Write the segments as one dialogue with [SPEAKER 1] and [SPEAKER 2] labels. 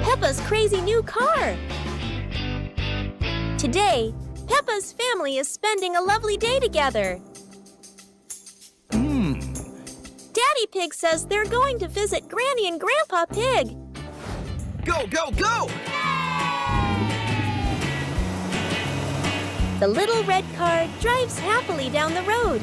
[SPEAKER 1] Peppa's crazy new car. Today, Peppa's family is spending a lovely day together. Daddy Pig says they're going to visit Granny and Grandpa Pig.
[SPEAKER 2] Go, go, go!
[SPEAKER 1] The little red car drives happily down the road.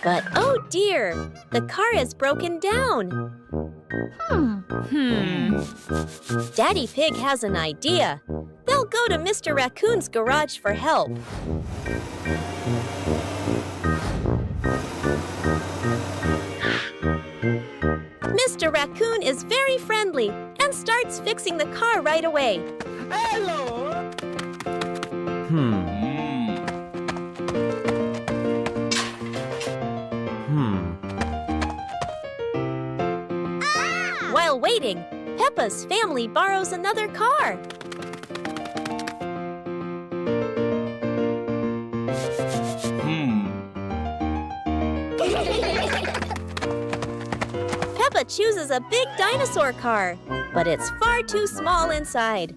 [SPEAKER 1] But oh dear, the car is broken down. Daddy Pig has an idea. They'll go to Mr. Raccoon's garage for help. Mr. Raccoon is very friendly and starts fixing the car right away.
[SPEAKER 2] Hello!
[SPEAKER 1] While waiting, Peppa's family borrows another car. Peppa chooses a big dinosaur car, but it's far too small inside.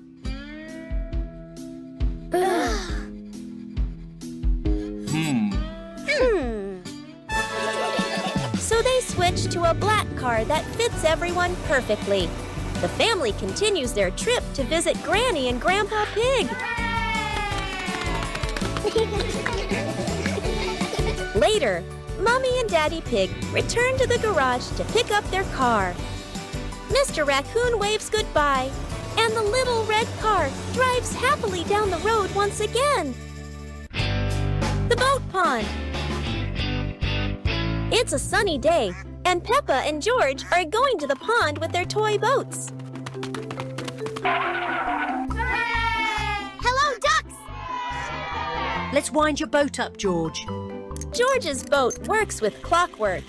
[SPEAKER 1] So they switch to a black car that fits everyone perfectly. The family continues their trip to visit Granny and Grandpa Pig. Later, Mommy and Daddy Pig return to the garage to pick up their car. Mr. Raccoon waves goodbye, and the little red car drives happily down the road once again. The boat pond. It's a sunny day, and Peppa and George are going to the pond with their toy boats.
[SPEAKER 3] Hello, ducks!
[SPEAKER 4] Let's wind your boat up, George.
[SPEAKER 1] George's boat works with clockwork.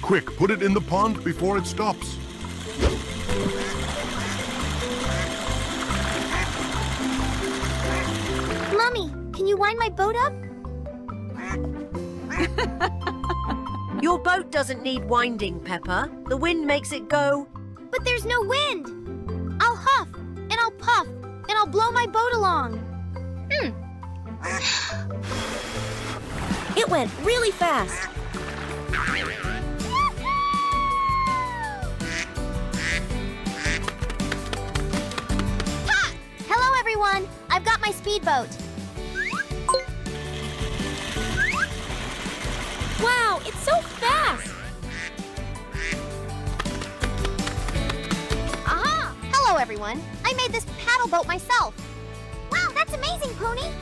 [SPEAKER 5] Quick, put it in the pond before it stops.
[SPEAKER 3] Mommy, can you wind my boat up?
[SPEAKER 4] Your boat doesn't need winding, Peppa. The wind makes it go.
[SPEAKER 3] But there's no wind. I'll huff, and I'll puff, and I'll blow my boat along.
[SPEAKER 1] It went really fast.
[SPEAKER 3] Ha! Hello, everyone. I've got my speedboat.
[SPEAKER 1] Wow, it's so fast!
[SPEAKER 3] Aha! Hello, everyone. I made this paddle boat myself. Wow, that's amazing, Pony.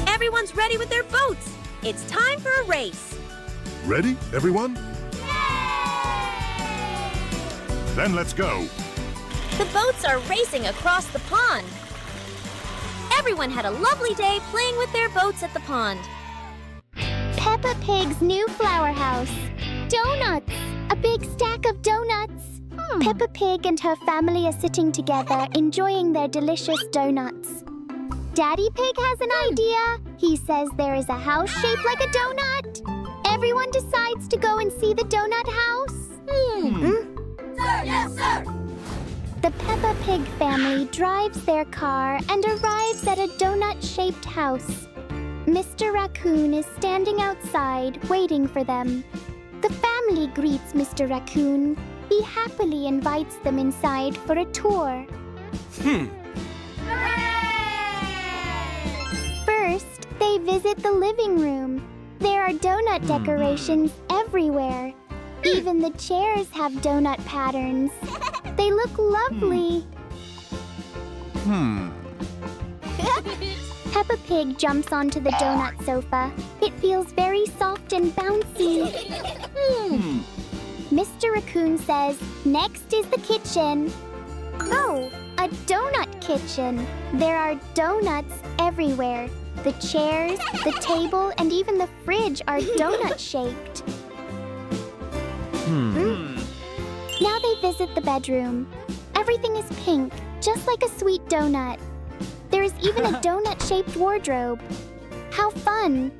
[SPEAKER 1] Everyone's ready with their boats. It's time for a race.
[SPEAKER 5] Ready, everyone? Then let's go.
[SPEAKER 1] The boats are racing across the pond. Everyone had a lovely day playing with their boats at the pond.
[SPEAKER 3] Peppa Pig's new flower house. Donuts! A big stack of donuts. Peppa Pig and her family are sitting together, enjoying their delicious donuts. Daddy Pig has an idea. He says there is a house shaped like a donut. Everyone decides to go and see the donut house.
[SPEAKER 6] Sir, yes, sir!
[SPEAKER 3] The Peppa Pig family drives their car and arrives at a donut-shaped house. Mr. Raccoon is standing outside, waiting for them. The family greets Mr. Raccoon. He happily invites them inside for a tour. First, they visit the living room. There are donut decorations everywhere. Even the chairs have donut patterns. They look lovely. Peppa Pig jumps onto the donut sofa. It feels very soft and bouncy. Mr. Raccoon says, next is the kitchen. Oh, a donut kitchen. There are donuts everywhere. The chairs, the table, and even the fridge are donut-shaped. Now they visit the bedroom. Everything is pink, just like a sweet donut. There is even a donut-shaped wardrobe. How fun!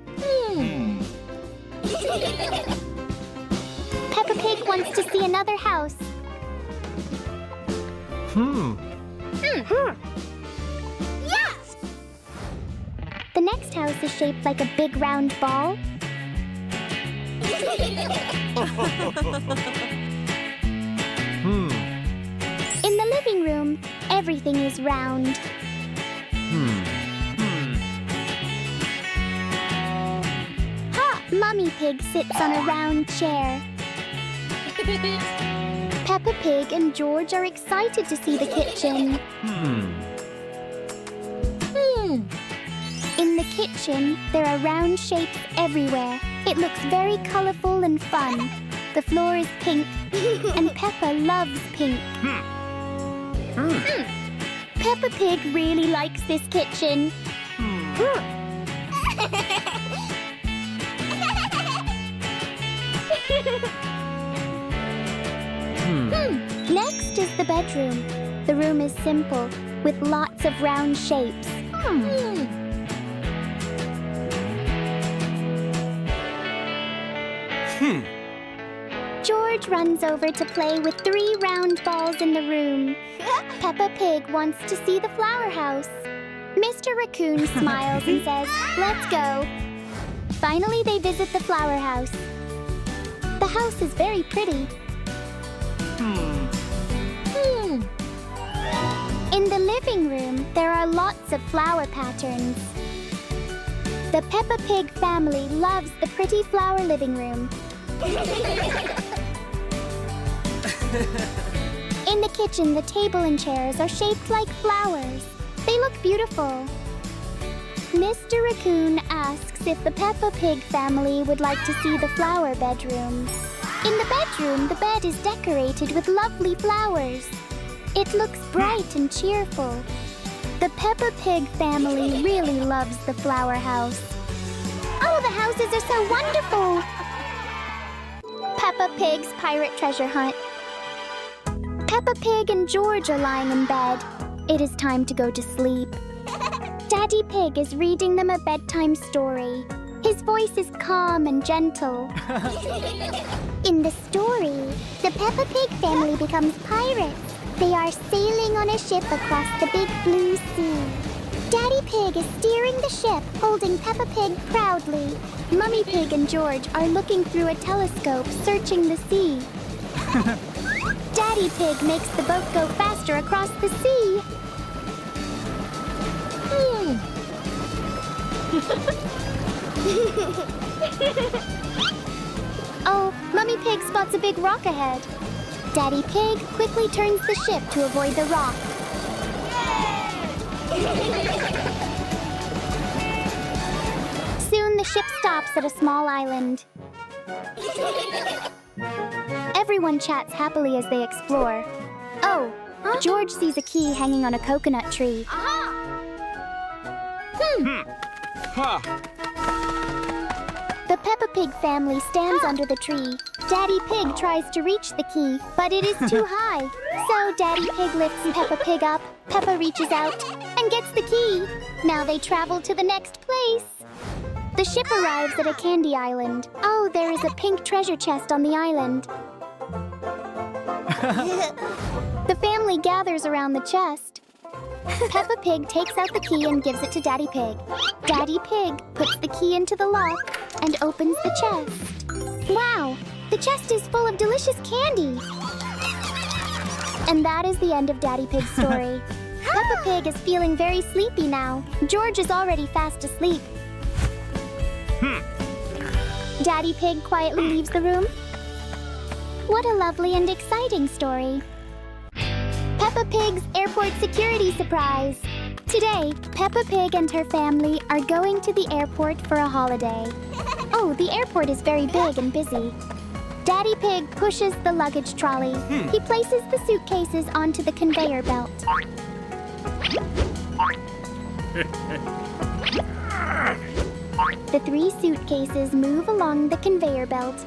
[SPEAKER 3] Peppa Pig wants to see another house.
[SPEAKER 6] Yes!
[SPEAKER 3] The next house is shaped like a big round ball. In the living room, everything is round. Ha! Mummy Pig sits on a round chair. Peppa Pig and George are excited to see the kitchen. In the kitchen, there are round shapes everywhere. It looks very colorful and fun. The floor is pink, and Peppa loves pink. Peppa Pig really likes this kitchen. Next is the bedroom. The room is simple, with lots of round shapes. George runs over to play with 3 round balls in the room. Peppa Pig wants to see the flower house. Mr. Raccoon smiles and says, "Let's go." Finally, they visit the flower house. The house is very pretty. In the living room, there are lots of flower patterns. The Peppa Pig family loves the pretty flower living room. In the kitchen, the table and chairs are shaped like flowers. They look beautiful. Mr. Raccoon asks if the Peppa Pig family would like to see the flower bedroom. In the bedroom, the bed is decorated with lovely flowers. It looks bright and cheerful. The Peppa Pig family really loves the flower house. Oh, the houses are so wonderful! Peppa Pig's pirate treasure hunt. Peppa Pig and George are lying in bed. It is time to go to sleep. Daddy Pig is reading them a bedtime story. His voice is calm and gentle. In the story, the Peppa Pig family becomes pirates. They are sailing on a ship across the big blue sea. Daddy Pig is steering the ship, holding Peppa Pig proudly. Mummy Pig and George are looking through a telescope, searching the sea. Daddy Pig makes the boat go faster across the sea. Oh, Mummy Pig spots a big rock ahead. Daddy Pig quickly turns the ship to avoid the rock. Soon the ship stops at a small island. Everyone chats happily as they explore. Oh, George sees a key hanging on a coconut tree. The Peppa Pig family stands under the tree. Daddy Pig tries to reach the key, but it is too high. So Daddy Pig lifts Peppa Pig up, Peppa reaches out, and gets the key. Now they travel to the next place. The ship arrives at a candy island. Oh, there is a pink treasure chest on the island. The family gathers around the chest. Peppa Pig takes out the key and gives it to Daddy Pig. Daddy Pig puts the key into the lock and opens the chest. Wow! The chest is full of delicious candy! And that is the end of Daddy Pig's story. Peppa Pig is feeling very sleepy now. George is already fast asleep. Daddy Pig quietly leaves the room. What a lovely and exciting story. Peppa Pig's airport security surprise. Today, Peppa Pig and her family are going to the airport for a holiday. Oh, the airport is very big and busy. Daddy Pig pushes the luggage trolley. He places the suitcases onto the conveyor belt. The 3 suitcases move along the conveyor belt.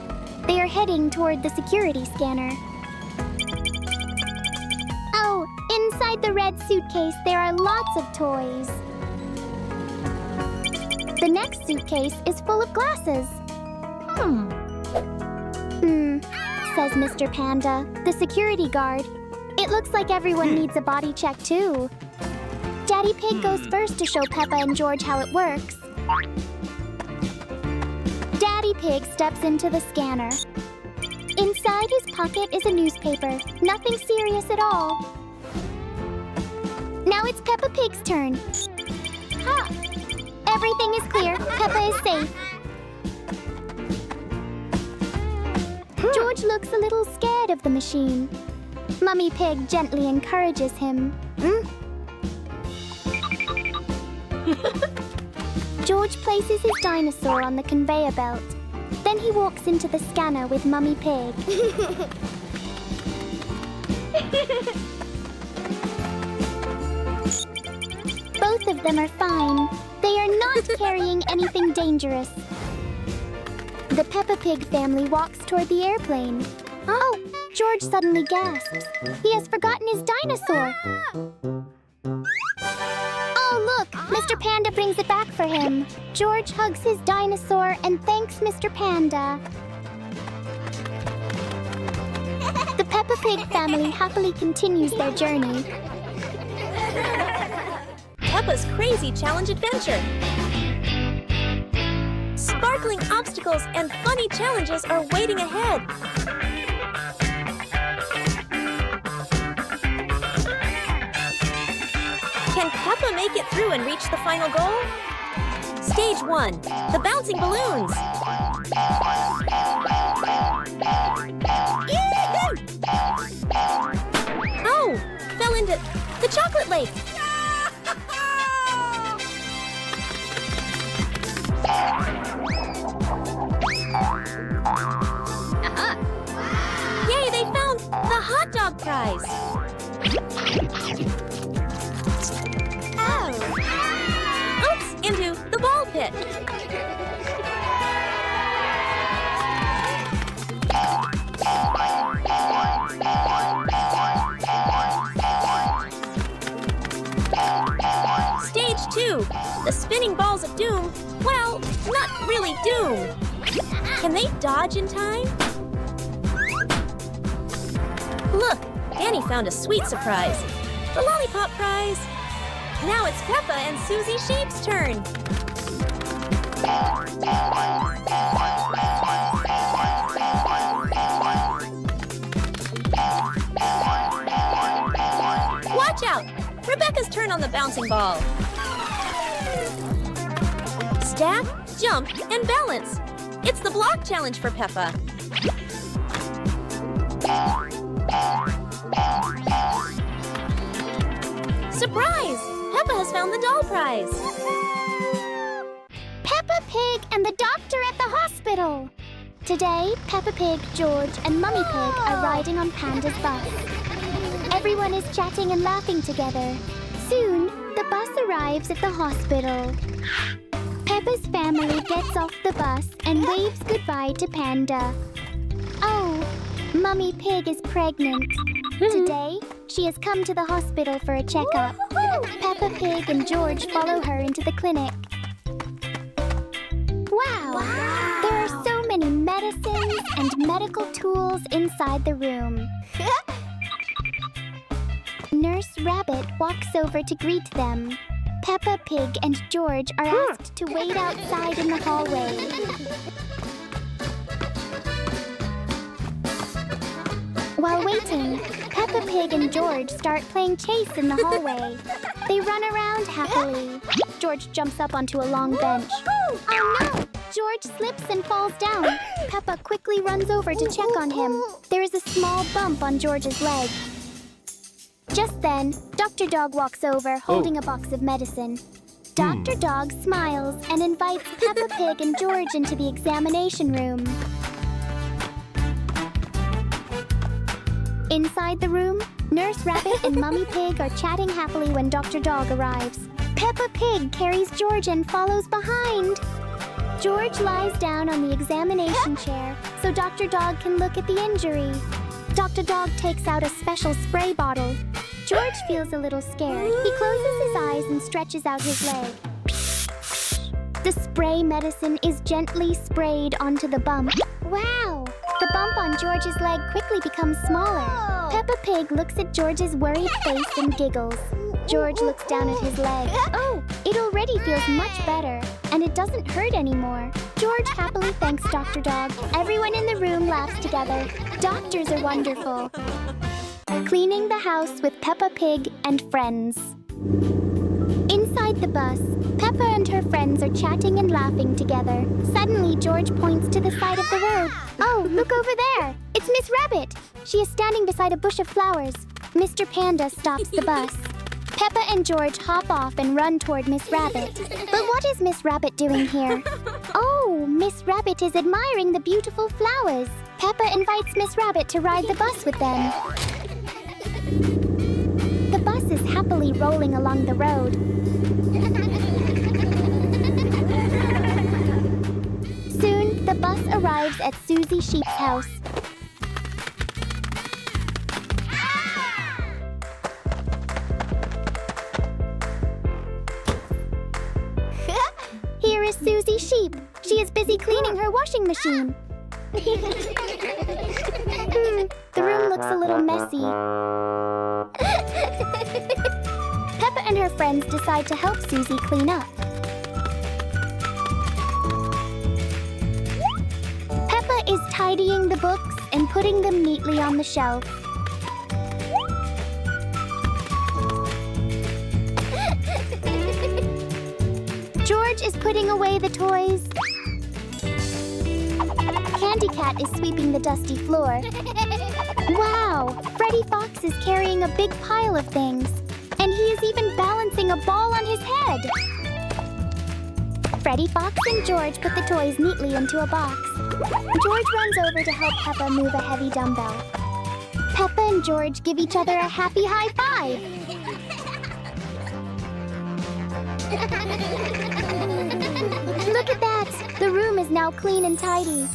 [SPEAKER 3] They are heading toward the security scanner. Oh, inside the red suitcase, there are lots of toys. The next suitcase is full of glasses. Says Mr. Panda, the security guard. It looks like everyone needs a body check too. Daddy Pig goes first to show Peppa and George how it works. Daddy Pig steps into the scanner. Inside his pocket is a newspaper. Nothing serious at all. Now it's Peppa Pig's turn. Ha! Everything is clear. Peppa is safe. George looks a little scared of the machine. Mummy Pig gently encourages him. George places his dinosaur on the conveyor belt. Then he walks into the scanner with Mummy Pig. Both of them are fine. They are not carrying anything dangerous. The Peppa Pig family walks toward the airplane. Oh, George suddenly gasps. He has forgotten his dinosaur. Oh, look! Mr. Panda brings it back for him. George hugs his dinosaur and thanks Mr. Panda. The Peppa Pig family happily continues their journey.
[SPEAKER 1] Peppa's Crazy Challenge Adventure. Sparkling obstacles and funny challenges are waiting ahead. Can Peppa make it through and reach the final goal? Stage 1, the bouncing balloons. Oh, fell into the chocolate lake. Yay, they found the hot dog prize. Oops, into the ball pit. Stage 2, the spinning balls of doom. Well, not really doom. Can they dodge in time? Look, Danny found a sweet surprise. The lollipop prize. Now it's Peppa and Susie Sheep's turn. Watch out! Rebecca's turn on the bouncing ball. Stack, jump, and balance. It's the block challenge for Peppa. Surprise! Peppa has found the doll prize.
[SPEAKER 3] Peppa Pig and the doctor at the hospital. Today, Peppa Pig, George, and Mummy Pig are riding on Panda's bus. Everyone is chatting and laughing together. Soon, the bus arrives at the hospital. Peppa's family gets off the bus and waves goodbye to Panda. Oh, Mummy Pig is pregnant. Today, she has come to the hospital for a checkup. Peppa Pig and George follow her into the clinic. Wow! There are so many medicines and medical tools inside the room. Nurse Rabbit walks over to greet them. Peppa Pig and George are asked to wait outside in the hallway. While waiting, Peppa Pig and George start playing chase in the hallway. They run around happily. George jumps up onto a long bench. Oh no! George slips and falls down. Peppa quickly runs over to check on him. There is a small bump on George's leg. Just then, Dr. Dog walks over holding a box of medicine. Dr. Dog smiles and invites Peppa Pig and George into the examination room. Inside the room, Nurse Rabbit and Mummy Pig are chatting happily when Dr. Dog arrives. Peppa Pig carries George and follows behind. George lies down on the examination chair so Dr. Dog can look at the injury. Dr. Dog takes out a special spray bottle. George feels a little scared. He closes his eyes and stretches out his leg. The spray medicine is gently sprayed onto the bump. Wow! The bump on George's leg quickly becomes smaller. Peppa Pig looks at George's worried face and giggles. George looks down at his leg. Oh, it already feels much better, and it doesn't hurt anymore. George happily thanks Dr. Dog. Everyone in the room laughs together. Doctors are wonderful. Cleaning the house with Peppa Pig and friends. Inside the bus, Peppa and her friends are chatting and laughing together. Suddenly, George points to the side of the road. Oh, look over there! It's Miss Rabbit! She is standing beside a bush of flowers. Mr. Panda stops the bus. Peppa and George hop off and run toward Miss Rabbit. But what is Miss Rabbit doing here? Oh, Miss Rabbit is admiring the beautiful flowers. Peppa invites Miss Rabbit to ride the bus with them. The bus is happily rolling along the road. Soon, the bus arrives at Susie Sheep's house. Here is Susie Sheep. She is busy cleaning her washing machine. The room looks a little messy. Peppa and her friends decide to help Susie clean up. Peppa is tidying the books and putting them neatly on the shelf. George is putting away the toys. Candy Cat is sweeping the dusty floor. Wow! Freddy Fox is carrying a big pile of things. And he is even balancing a ball on his head. Freddy Fox and George put the toys neatly into a box. George runs over to help Peppa move a heavy dumbbell. Peppa and George give each other a happy high five. Look at that! The room is now clean and tidy.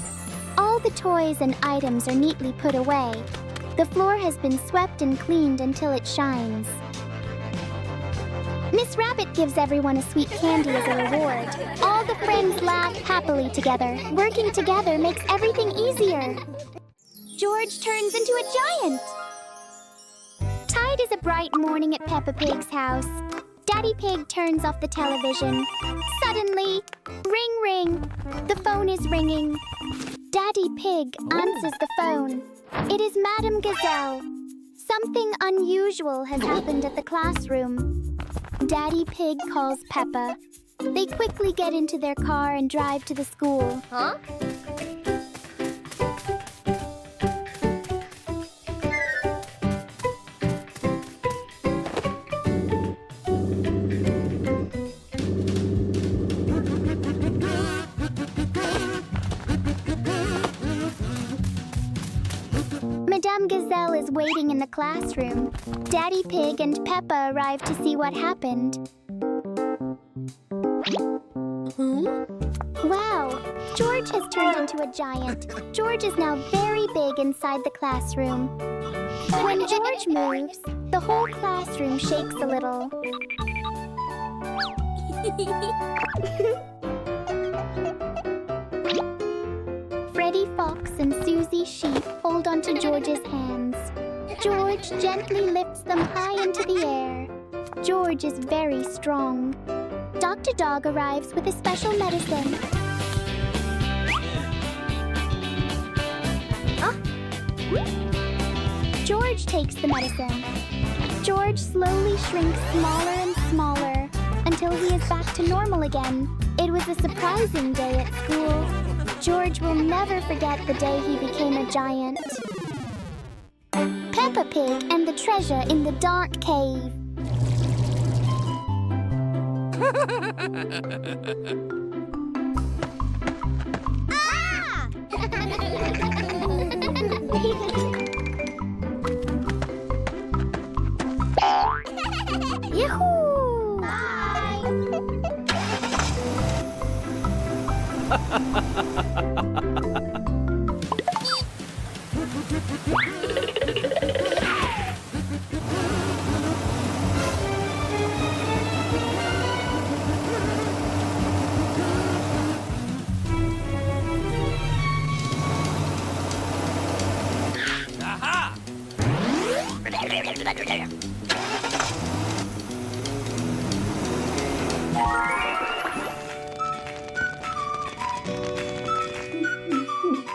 [SPEAKER 3] All the toys and items are neatly put away. The floor has been swept and cleaned until it shines. Miss Rabbit gives everyone a sweet candy as a reward. All the friends laugh happily together. Working together makes everything easier. George turns into a giant. Tide is a bright morning at Peppa Pig's house. Daddy Pig turns off the television. Suddenly, ring ring. The phone is ringing. Daddy Pig answers the phone. It is Madame Gazelle. Something unusual has happened at the classroom. Daddy Pig calls Peppa. They quickly get into their car and drive to the school.
[SPEAKER 6] Huh?
[SPEAKER 3] Madame Gazelle is waiting in the classroom. Daddy Pig and Peppa arrive to see what happened. Wow! George has turned into a giant. George is now very big inside the classroom. When George moves, the whole classroom shakes a little. Freddy Fox and Susie Sheep hold onto George's hands. George gently lifts them high into the air. George is very strong. Dr. Dog arrives with a special medicine. George takes the medicine. George slowly shrinks smaller and smaller until he is back to normal again. It was a surprising day at school. George will never forget the day he became a giant. Peppa Pig and the treasure in the dark cave.
[SPEAKER 6] Yahoo!
[SPEAKER 3] Bye!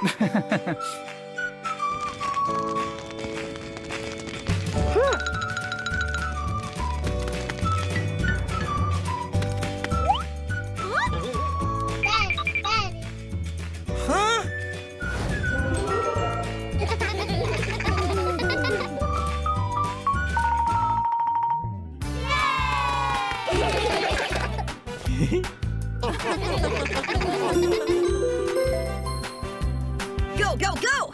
[SPEAKER 2] Huh?
[SPEAKER 4] Go, go, go!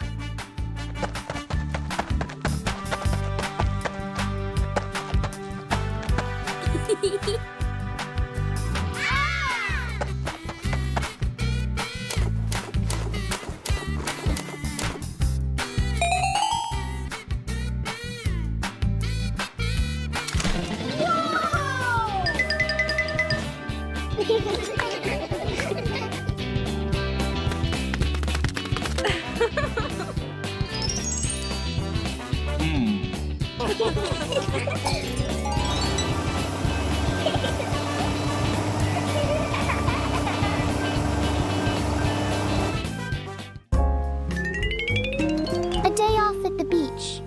[SPEAKER 3] A day off at the beach.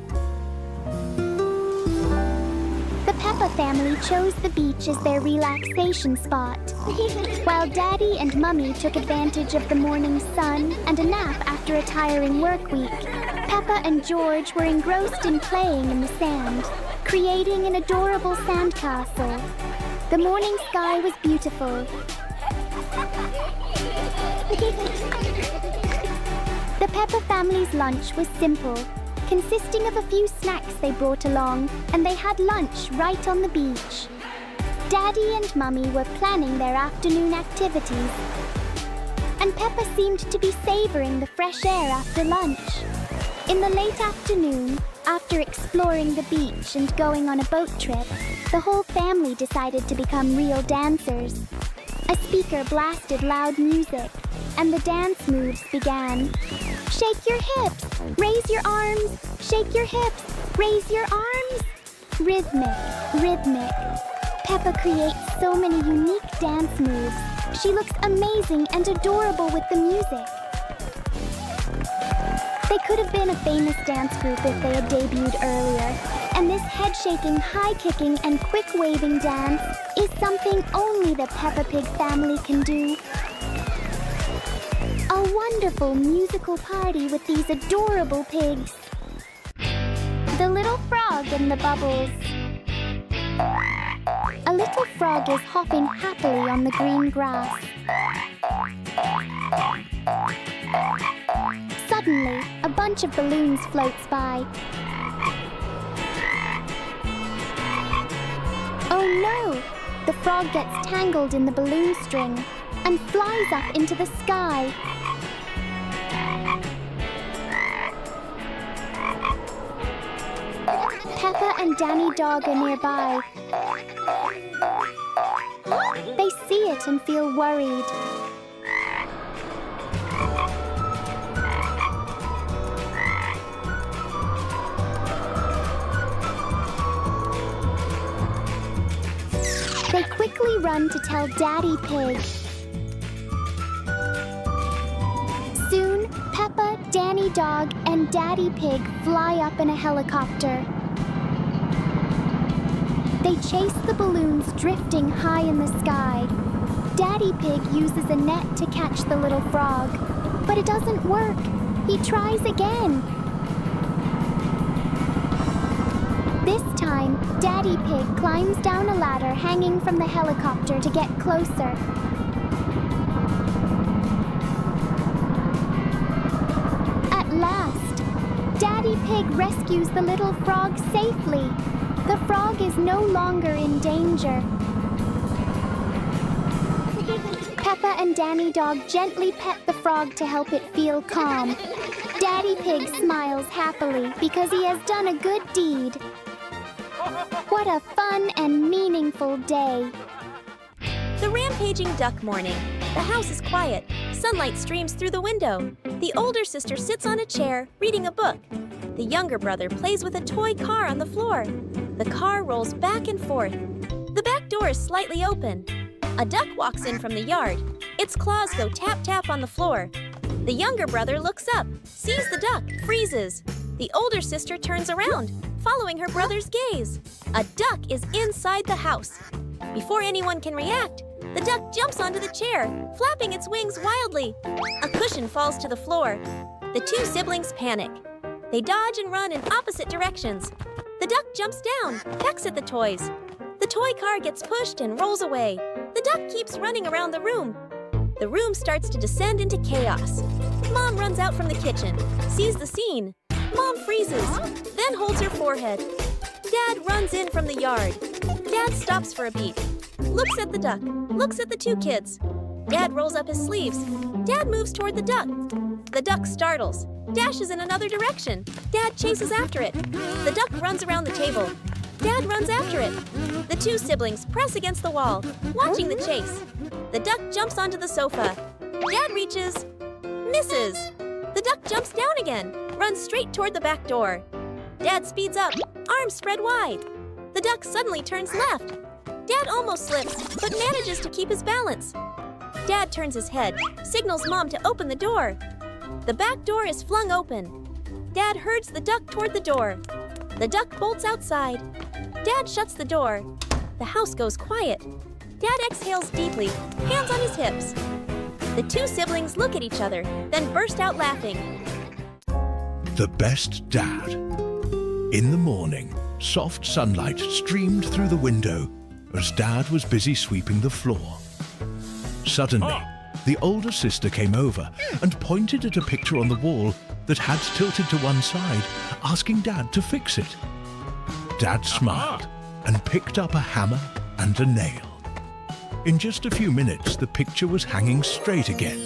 [SPEAKER 3] The Peppa family chose the beach as their relaxation spot. While Daddy and Mummy took advantage of the morning sun and a nap after a tiring work week, Peppa and George were engrossed in playing in the sand, creating an adorable sandcastle. The morning sky was beautiful. The Peppa family's lunch was simple, consisting of a few snacks they brought along, and they had lunch right on the beach. Daddy and Mummy were planning their afternoon activities, and Peppa seemed to be savoring the fresh air after lunch. In the late afternoon, after exploring the beach and going on a boat trip, the whole family decided to become real dancers. A speaker blasted loud music, and the dance moves began. Shake your hips, raise your arms, shake your hips, raise your arms. Rhythmic, rhythmic. Peppa creates so many unique dance moves. She looks amazing and adorable with the music. They could have been a famous dance group if they had debuted earlier, and this head-shaking, high-kicking, and quick-waving dance is something only the Peppa Pig family can do. A wonderful musical party with these adorable pigs. The little frog in the bubbles. A little frog is hopping happily on the green grass. Suddenly, a bunch of balloons floats by. Oh no! The frog gets tangled in the balloon string and flies up into the sky. Peppa and Danny Dog are nearby. They see it and feel worried. They quickly run to tell Daddy Pig. Soon, Peppa, Danny Dog, and Daddy Pig fly up in a helicopter. They chase the balloons drifting high in the sky. Daddy Pig uses a net to catch the little frog, but it doesn't work. He tries again. This time, Daddy Pig climbs down a ladder hanging from the helicopter to get closer. At last, Daddy Pig rescues the little frog safely. The frog is no longer in danger. Peppa and Danny Dog gently pet the frog to help it feel calm. Daddy Pig smiles happily because he has done a good deed. What a fun and meaningful day.
[SPEAKER 1] The rampaging duck morning. The house is quiet. Sunlight streams through the window. The older sister sits on a chair, reading a book. The younger brother plays with a toy car on the floor. The car rolls back and forth. The back door is slightly open. A duck walks in from the yard. Its claws go tap-tap on the floor. The younger brother looks up, sees the duck, freezes. The older sister turns around, following her brother's gaze. A duck is inside the house. Before anyone can react, the duck jumps onto the chair, flapping its wings wildly. A cushion falls to the floor. The two siblings panic. They dodge and run in opposite directions. The duck jumps down, pecks at the toys. The toy car gets pushed and rolls away. The duck keeps running around the room. The room starts to descend into chaos. Mom runs out from the kitchen, sees the scene. Mom freezes, then holds her forehead. Dad runs in from the yard. Dad stops for a beat, looks at the duck, looks at the two kids. Dad rolls up his sleeves. Dad moves toward the duck. The duck startles, dashes in another direction. Dad chases after it. The duck runs around the table. Dad runs after it. The two siblings press against the wall, watching the chase. The duck jumps onto the sofa. Dad reaches, misses. The duck jumps down again, runs straight toward the back door. Dad speeds up, arms spread wide. The duck suddenly turns left. Dad almost slips, but manages to keep his balance. Dad turns his head, signals Mom to open the door. The back door is flung open. Dad herds the duck toward the door. The duck bolts outside. Dad shuts the door. The house goes quiet. Dad exhales deeply, hands on his hips. The two siblings look at each other, then burst out laughing.
[SPEAKER 2] The best dad. In the morning, soft sunlight streamed through the window as Dad was busy sweeping the floor. Suddenly, the older sister came over and pointed at a picture on the wall that had tilted to one side, asking Dad to fix it. Dad smiled and picked up a hammer and a nail. In just a few minutes, the picture was hanging straight again,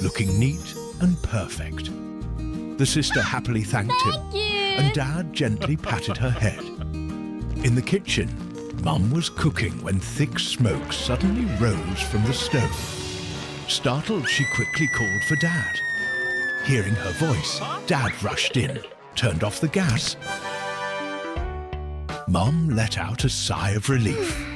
[SPEAKER 2] looking neat and perfect. The sister happily thanked him, and Dad gently patted her head. In the kitchen, Mum was cooking when thick smoke suddenly rose from the stove. Startled, she quickly called for Dad. Hearing her voice, Dad rushed in, turned off the gas. Mum let out a sigh of relief.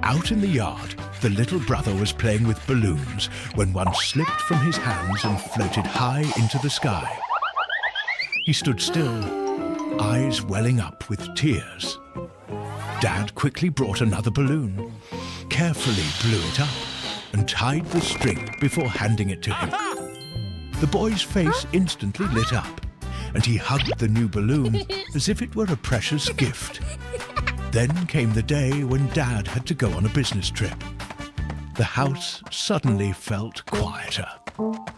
[SPEAKER 2] Out in the yard, the little brother was playing with balloons when one slipped from his hands and floated high into the sky. He stood still, eyes welling up with tears. Dad quickly brought another balloon, carefully blew it up, and tied the string before handing it to him. The boy's face instantly lit up, and he hugged the new balloon as if it were a precious gift. Then came the day when Dad had to go on a business trip. The house suddenly felt quieter,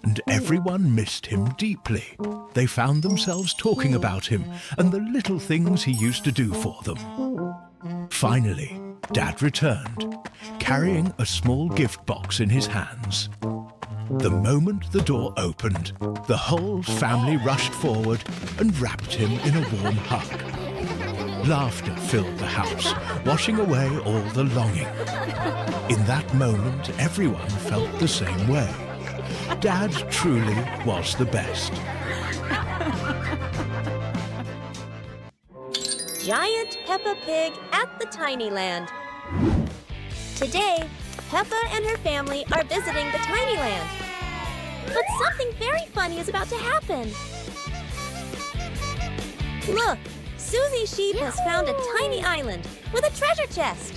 [SPEAKER 2] and everyone missed him deeply. They found themselves talking about him and the little things he used to do for them. Finally, Dad returned, carrying a small gift box in his hands. The moment the door opened, the whole family rushed forward and wrapped him in a warm hug. Laughter filled the house, washing away all the longing. In that moment, everyone felt the same way. Dad truly was the best.
[SPEAKER 1] Giant Peppa Pig at the Tiny Land. Today, Peppa and her family are visiting the Tiny Land. But something very funny is about to happen. Look, Susie Sheep has found a tiny island with a treasure chest.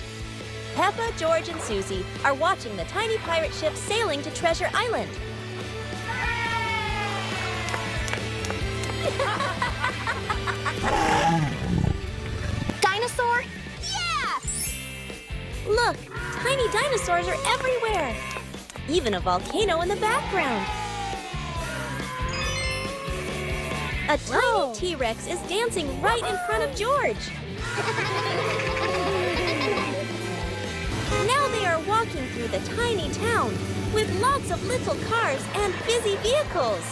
[SPEAKER 1] Peppa, George, and Susie are watching the tiny pirate ship sailing to Treasure Island.
[SPEAKER 3] Dinosaur? Yeah!
[SPEAKER 1] Look, tiny dinosaurs are everywhere. Even a volcano in the background. A tiny T-Rex is dancing right in front of George. Now they are walking through the tiny town with lots of little cars and busy vehicles.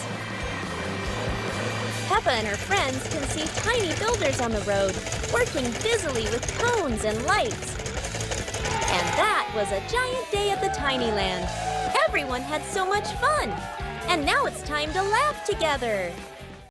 [SPEAKER 1] Peppa and her friends can see tiny builders on the road, working busily with cones and lights. And that was a giant day at the Tiny Land. Everyone had so much fun. And now it's time to laugh together.